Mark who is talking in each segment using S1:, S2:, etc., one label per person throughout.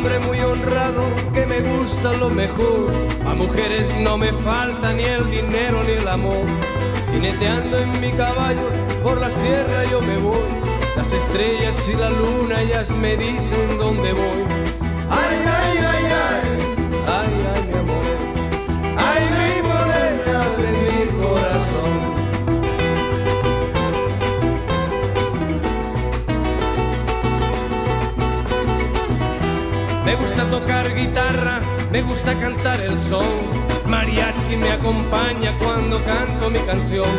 S1: hombre muy honrado que me gusta lo mejor. A mujeres no me falta ni el dinero ni el amor. Jineteando en mi caballo por la sierra yo me voy. Las estrellas y la luna ellas me dicen dónde voy. Ay, ay, ay, ay, ay, ay, mi amor. Ay, mi morena de mi corazón. Me gusta tocar guitarra, me gusta cantar el son. Mariachi me acompaña cuando canto mi canción.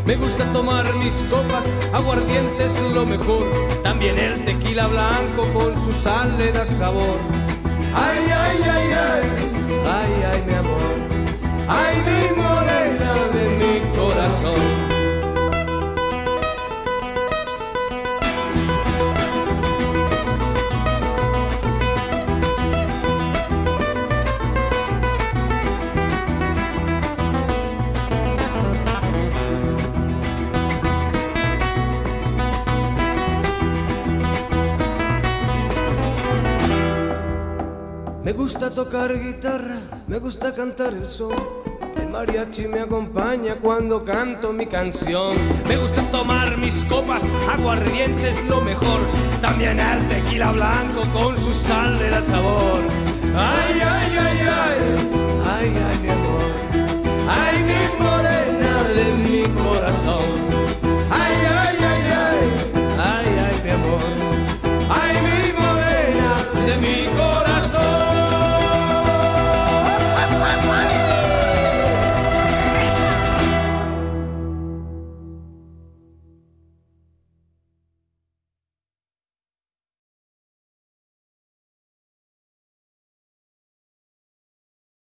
S1: Me gusta tomar mis copas, aguardiente es lo mejor. También el tequila blanco con su sal le da sabor. Ay, ay, ay, ay, ay, ay, mi amor. Ay, mi morena de mi corazón. Me gusta tocar guitarra, me gusta cantar el son. El mariachi me acompaña cuando canto mi canción. Me gusta tomar mis copas, aguardiente es lo mejor. También el tequila blanco con su sal de la